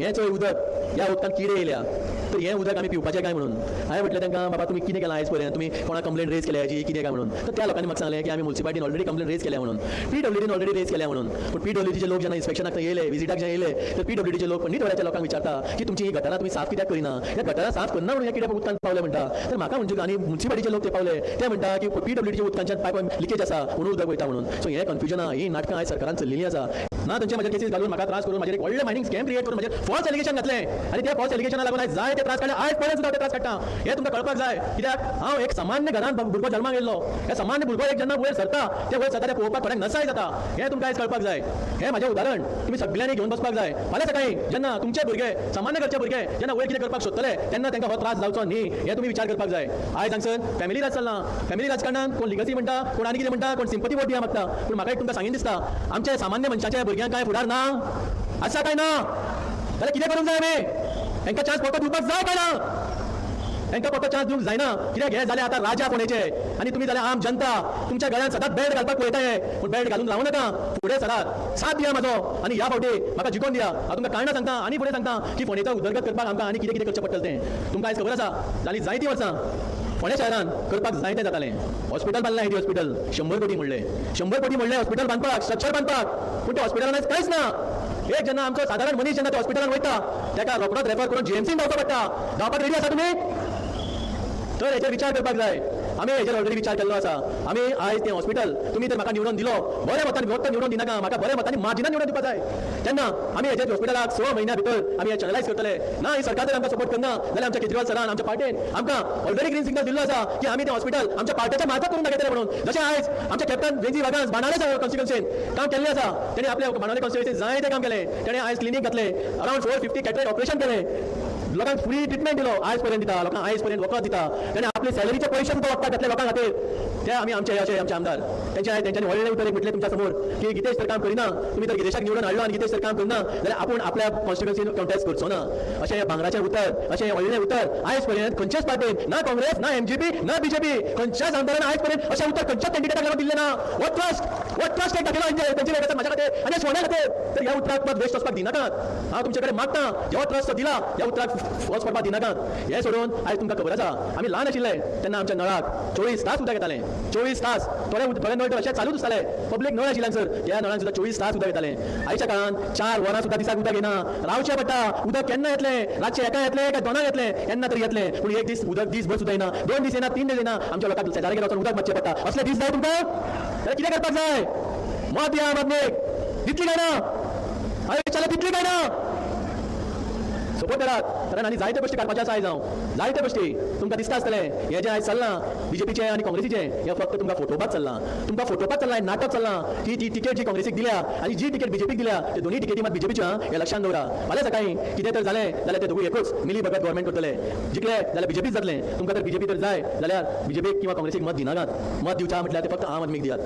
हें चोय उदक, ह्या उदकांत किडे येयल्या, तर हें उदक आमी पिवपाचें काय म्हणून हांवें म्हटलें तांकां, बाबा तुमी कितें केलां आयज पर्यंत, तुमी कोणा कंप्लेंट रेज केल्या हेजी कितें काय म्हणून. तर त्या लोकांनी म्हाका सांगलें की आमी म्युन्सिपालिटीन ऑलरेडी कंप्लेंट रेज केल्या म्हणून, PWDन ऑलरेडी रेज केल्या म्हणून. पूण PWDचे लोक जेन्ना इन्स्पेक्शनाक येयले, विजिटाक जे येयले, तर PWDचे लोक नीटवाड्याच्या लोकांक विचारता की तुमची ही गटारां तुमी साफ कित्याक करिना, ह्या गटारां साफ करना म्हणून ह्या कित्याक उदकांत पावले म्हणटा. तर म्हाका म्हणजे आनी म्युन्सिपालिटीचे लोक ते पावले, ते म्हणटा की PWDच्या उदकांच्यान पायप लिकेज आसा म्हणून उदक वयता म्हणून. सो हें कन्फ्युजन ही नाटकां आयज सरकारान चल्लेलीं आसा. ना तांचे म्हाजे केसीस घालून म्हाका त्रास करून म्हाजेर एक व्हडलें मायनिंग स्कॅम क्रिएट करून म्हाजेर फॉल्स एलिगेशन घातलें, आनी त्या फॉल्स एलिगेशना लागून आयज जाय ते त्रास काडले. आयज पर्यंत सुद्दां ते त्रास काडटा, हें तुमकां कळपाक जाय. कित्याक हांव एक सामान्य घरांत भुरगो जल्माक येयल्लो, ह्या सामान्य भुरगो एक जेन्ना वयर सरता, ते वयर सरता ते पळोवपाक थोड्यांक नसाय जाता. हें तुमकां आयज कळपाक जाय. हें म्हाजें उदाहरण तुमी सगळ्यांनी घेवन बसपाक जाय. फाल्यां सकाळीं जेन्ना तुमचे भुरगे, सामान्य घरचे भुरगे जेन्ना वयर कितें करपाक सोदतले, तेन्ना तांकां हो त्रास जावचो न्ही, हें तुमी विचार करपाक जाय. आयज हांगसर फॅमिली राज चलना. फॅमिली राजकारणांत कोण लिगसी म्हणटा, कोण आनी कितें म्हणटा, कोण सिंपथी वोट दिवंक मागता. पूण म्हाका एक तुमकां सांगीन दिसता, आमच्या सामान्य मनशाच्या भुरग्यांक काय फुडार ना, आसा काय ना, जाल्यार कितें करूंक जाय आमी? तांकां चान्स फकत दिवपाक जाय काय ना? तांकां फकत चान्स दिवंक जायना. कित्याक हे जाले आतां राजा कोणेचे, आनी तुमी जाल्यार आम जनता. तुमच्या गळ्यांत सदांच बेल्ट घालपाक पळयताय, पूण बेल्ट घालून रावूं नाका. फुडें सरात, साथ दिया म्हाजो, आनी ह्या फावटी म्हाका जिखोवन दिया. हांव तुमकां कारणां सांगता आनी फुडें सांगता की फोंडेचो उदरगत करपाक आमकां आनी कितें कितें करचें पडटलें तें. तुमकां आयज खबर आसा, जालीं जायतीं वर्सां फोंडे शहरान करपाक जाय तें जातालें. हॉस्पिटल बांदलें आयडी हॉस्पिटल, 100 कोटी म्हणलें हॉस्पिटल बांदपाक, स्ट्रक्चर बांदपाक, पूण त्या हॉस्पिटलान आयज कांयच ना. एक जेन्ना आमचो सादारण मनीस जेन्ना त्या हॉस्पिटलान वयता, ताका रोखडोच रेफर करून GMCन धांवचो पडटा. धांवपाक रेडी आसा तुमी? तर हेचेर विचार करपाक जाय. आमी हेचेर ऑलरेडी विचार केल्लो आसा. आमी आयज तें हॉस्पिटल तुमी तर म्हाका निवडून दिलो, बऱ्या मतांनी वत निवडून दिनाका, म्हाका बऱ्या मतांनी मार्जिनान निवडून दिवपाक जाय. तेन्ना आमी हेचेर हॉस्पिटलाक 6 म्हयन्या भितर आमी चॅनलायज करतले. ना ही सरकार जर आमकां सपोर्ट करना, जाल्यार आमच्या केजरीवाल सरान आमच्या पार्टीन आमकां ऑलरेडी ग्रीन सिग्नल दिल्लो आसा की आमी तें हॉस्पिटल आमच्या पार्टीच्या मार्फत करून दाखयतले म्हणून. जशें आयज आमच्या कॅप्टन वेंजी वागांस बाणावले कॉन्स्टिट्युएन्सीन काम केल्लें आसा. तेणी आपल्या बाणावले कॉन्स्टिट्युएन्सीन जाय तें काम केलें. तेणें आयज क्लिनीक घातले, अरावंड 450 कॅटरेक्ट ऑपरेशन केलें, लोकांक फ्री ट्रिटमेंट दिलो. आयज पर्यंत दिता, लोकांक आयज पर्यंत वखद दिता. तेणें आपले सॅलरीचे पयशे सुद्दां वखदाक घातले लोकां खातीर. ते आमी आमचे आमदार तेंच्यांनी व्हडलें उतर म्हटलें तुमच्या समोर की गितेश तर काम करिना, तुमी तर गितेशाक निवडून हाडलो आनी गितेश तर काम करना, जाल्यार आपूण आपल्या कॉन्स्टिट्युएन्सीन कॉन्टेस्ट करचो ना. अशें हे भांगराचें उतर, अशें व्हडलें उतर आयज पर्यंत खंयच्याच पार्टीन, ना काँग्रेस, ना MGP, ना BJP, खंयच्याच आमदारान आयज पर्यंत अशें उतर खंयच्याच कॅन्डिडेटाक लागून दिल्लें ना. हो ट्रस्ट एक दाखयलो तेंचे वेगळे म्हाज्या खातीर आनी फोंड्या खातीर. तर ह्या उतराक मत वेस्ट वचपाक दिनाकात. हांव तुमचे कडेन मागता, हो ट्रस्ट दिला ह्या उतराक वच पडपाक दिनाकात. हें सोडून आयज तुमकां खबर आसा, आमी ल्हान आशिल्ले तेन्ना आमच्या नळाक 24 तास उदक येतालें. 24 तास थोडे नळ तर अशें चालूच आसताले. पब्लीक नळ आशिल्ल्यान सर ह्या नळान सुद्दां 24 तास उदक येतालें. आयच्या काळान 4 वरां सुद्दां दिसाक उदक येना, रावचें पडटा. उदक केन्ना येतलें? रातचें एका येतलें काय 2 येतलें? केन्ना तरी येतलें. पूण एक दीस उदक दीसभर सुद्दां येना, 2 दीस येना, 3 दीस येना. आमच्या लोकांक शेजारी वचून उदक मागचें पडटा. असले दीस जाय तुमकां? जाल्यार कितें करपाक जाय? मत दिया मदनेक. दितली काय ना? आयच्याला दितली काय ना? सपोर्ट करात, कारण आनी जायत्यो गोश्टी काडपाच्यो आसा. आयज हांव जायत्यो गोश्टी तुमकां दिसता आसतलें हें जें आयज चल्लां BJPचें आनी काँग्रेसीचें, हें फक्त तुमकां फोटोवपाक चल्लां. तुमकां फोटोवपाक चल्लां, नाटक चल्लां की ती तिकेट जी काँग्रेसीक दिल्या आनी जी तिकेट BJPक दिल्या, ते दोनूय तिकेटी मात BJPच्यो हें लक्षांत दवरा. फाल्यां सकाळीं कितें तर जालें जाल्यार ते दोगूय एकूच मिली भगत गव्हर्मेंट करतले. जिखले जाल्यार BJPच जातलें. तुमकां तर BJP तर जाय जाल्यार BJPक किंवा काँग्रेसीक मत दिनाकात. मत दिवचा म्हटल्यार ते फक्त आम आदमीक दियात.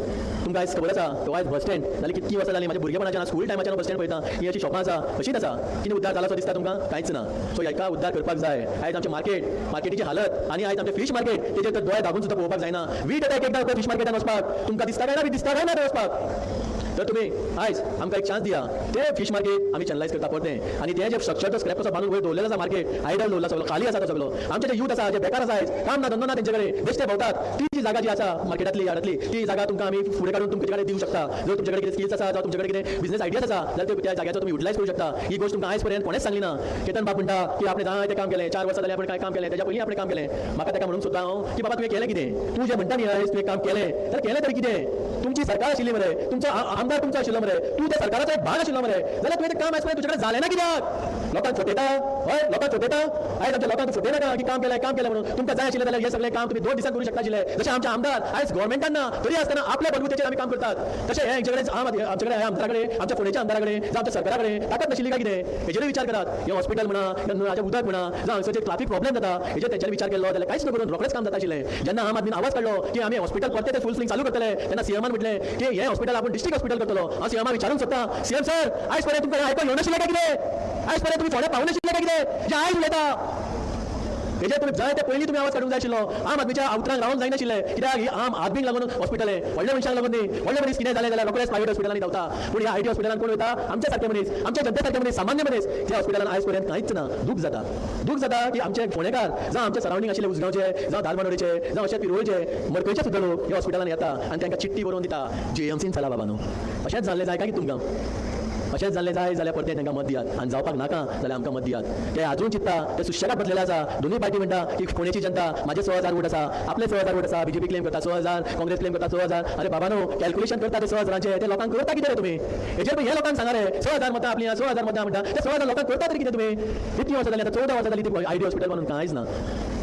तुमकां आयज खबर आसा, तो आयज बस स्टँड जाल्यार कितकी वर्सां जालीं, म्हाज्या भुरगेपणाच्यान स्कूल टायमाच्यान बस स्टँड पळयता. ही अशी शॉपां आसा, अशीच आसा. कितें उद्धार जालासो दिसता तुमकां? कांयच ना. सो हेका उद्धार करपाक जाय. आयज आमचें मार्केटीची हालत आनी आयज आमचें फिश मार्केट तेजेर तर दोळे दाबून सुद्दां पळोवपाक जायना. वीट येता एकदां फिश मार्केटान वचपाक, तुमकां दिसता काय ना? दिसता काय ना वचपाक? तर तुमी आयज आमकां एक चान्स दिया. ते फिश मार्केट आमी चॅनलायज करता परतें, आनी ते जे स्ट्रक्चर स्क्रॅप कसो बांदून वयर दवरलेलो आसा मार्केट, आयडल दवरला सगळो, खाली आसा तो सगळो. आमचे जे यूथ आसा, जे बेकार आसा, आयज काम ना धंदो ना तेंचे कडेन, बेश्टे भोंवतात. ती जी जागा जी आसा मार्केटांतली यार्डांतली, ती जागा तुमकां आमी फुडें काडून तुमचे कडेन दिवंक शकता. जर तुमचे कडेन कितें स्किल्स आसा, जावं तुमचे कडेन कितें बिझनेस आयडियाज आसा, जाल्यार त्या जाग्याचो तुमी युटिलायज करूं शकता. ही गोष्ट तुमकां आयज पर्यंत कोणेच सांगली ना. केतन बाब म्हणटा की आपणे जाय तें काम केलें, 4 वर्सां जालीं आपण काय काम केलें, तेच्या पयलीं आपणें काम केलें. म्हाका ताका म्हणूंक सोदता हांव की बाबा तुवें केलें कितें? तूं जें म्हणटा न्ही आयज तुवें काम केलें, जाल्यार केलें तरी कितें? तुमची सरकार आशिल्ली मरे, तुमचो आमदार तुमचो आशिल्लो मरे, तूं त्या सरकाराचो एक भाग आशिल्लो मरे, जाल्यार तुवें तें काम आयज पर्यंत तुजे कडेन जालें ना कित्याक? लोकांक फटयता, हय लोकांक फटयता. आयज आमच्या लोकांक फटयनाका की काम केलें म्हणून. तुमकां जाय आशिल्लें जाल्यार हे सगळें काम तुमी 2 दिसांत करूं शकता आशिल्लें. जशें आमचे आमदार आयज गव्हर्मेंटान ना तरी आसतना आपल्या बलबुतेचेर आमी काम करतात. तशें हे हेंचे कडेन आमचे कडेन आमदारा कडेन, आमच्या फोंडेच्या आमदारा कडेन, जावं आमच्या सरकारा कडेन ताकद नाशिल्ली काय कितें? हेजेरूय विचार करात. हे हॉस्पिटल म्हणा, नळाचें उदक म्हणा, जावं हांगसरचे ट्राफीक प्रॉब्लेम जाता, हेजेर तेंच्यांनी विचार केल्लो जाल्यार कांयच न करून रोखडेंच काम जाता आशिल्लें. जेन्ना आम आदमीन आवाज काडलो की आमी हॉस्पिटल परते ते फुल स्विंग चालू करतले, तेन्ना सीएमान म्हटलें की हे हॉस्पिटल आपण डिस्ट्रिक्ट हॉस्पिटल करतलो. हांव सीएमा विचारूंक सोदता, सीएम सर आयज पर्यंत तुमकां आयकूंक येवनाशिल्लें काय कितें? आयज पर्यंत तुमी फोंड्या पावूं नाशिल्लें काय कितें? जे आयज उलयता हेजेर तुमी जाय ते पयलीं तुमी आवाज काडूंक जाय आशिल्लो. आम आदमीच्या उतरांक रावंक जायनाशिल्लें, कित्याक ही आम आदमीक लागून हॉस्पिटल आहे, व्हडल्या मनशांक लागून न्ही. व्हडले मनीस कितें जालें जाल्यार रोखडेच प्रायव्हेट हॉस्पिटलांनी धांवता, पूण ह्या आयटी हॉस्पिटलांत कोण वता? आमचे सारके मनीस, आमच्या जनते सारके मनीस, सामान्य मनीस. ह्या हॉस्पिटलांत आयज पर्यंत कांयच ना. दूख जाता की आमचे फोंडेकार जावं आमचे सरावंडींग आशिल्ले उजगांवचे जावं धारबांदोडेचे जावं अशे पिरोळचे मडकयचे सुद्दां लोक ह्या हॉस्पिटलांत येता आनी तांकां चिठ्ठी बरोवन दिता JMCन चला बाबा न्हू. अशेंच जाल्लें जाय काय की तुमकां? अशेंच जाल्लें जाय जाल्यार परते तांकां मत दियात आनी जावपाक नाका जाल्यार आमकां मत दियात. ते आजून चिंतता, ते सुशेगाद बसलेले आसा. दोनूय पार्टी म्हणटा की फोंडेची जनता म्हाजे 6,000 वोट आसा, आपले 6,000 वोट आसा. BJP क्लेम करता 6,000, काँग्रेस क्लेम करता 6,000. अरे बाबा न्हू, कॅल्क्युलेशन करता ते 6,000चे ते लोकांक करता कितें रे तुमी? हेजेर हे लोकांक सांगा रे 6,000 मतां आपली 6,000 मतां म्हणटा ते 6,000 लोकांक करता तरी कितें तुमी? इतकी वर्सां जाली आतां 14 वर्सां जाली ती आयडी हॉस्पिटल म्हणून कांयच ना.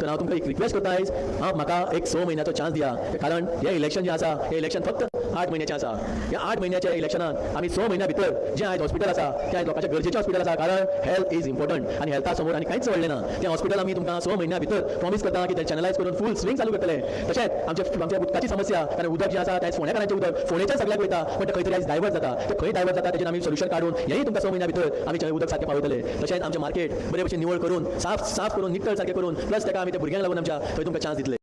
तर हांव तुमकां एक रिक्वेस्ट करता आयज, म्हाका एक 6 म्हयन्याचो चान्स दिया, कारण हे इलेक्शन जें आसा हे इलेक्शन फक्त 8 म्हयन्याचें आसा. ह्या 8 म्हयन्याच्या इलेक्शनात आमी 6 म्हयन्या भितर जें आयज हॉस्पिटल आसा तें आयज लोकांच्या गरजेचें हॉस्पिटल आसा, कारण हेल्थ इज इम्पॉर्टंट आनी हेल्था समोर आनी कांयच व्हडलें ना. तें हॉस्पिटल आमी तुमकां 6 म्हयन्या भितर प्रॉमिस करता की ते चॅनलायज करून फूल स्विंग चालू करतले. तशेंच आमच्या उदकाची समस्या, कारण उदक जें आसा तें फोंडेकारांचें उदक फोंडेच्या सगळ्याक वयता, पण तें खंय तरी आयज डायवर्ट जाता. ते खंय डायवर्ट जाता तेजेर आमी सोल्युशन काडून हेंय तुमकां 6 म्हयन्या भितर आमी उदक सारकें पावयतले. तशेंच आमचें मार्केट बरे भशेन निवळ करून साफ करून नितळ सारकें करून प्लस ताका आमी त्या भुरग्यांक लागून आमच्या थंय तुमकां चान्स दितले.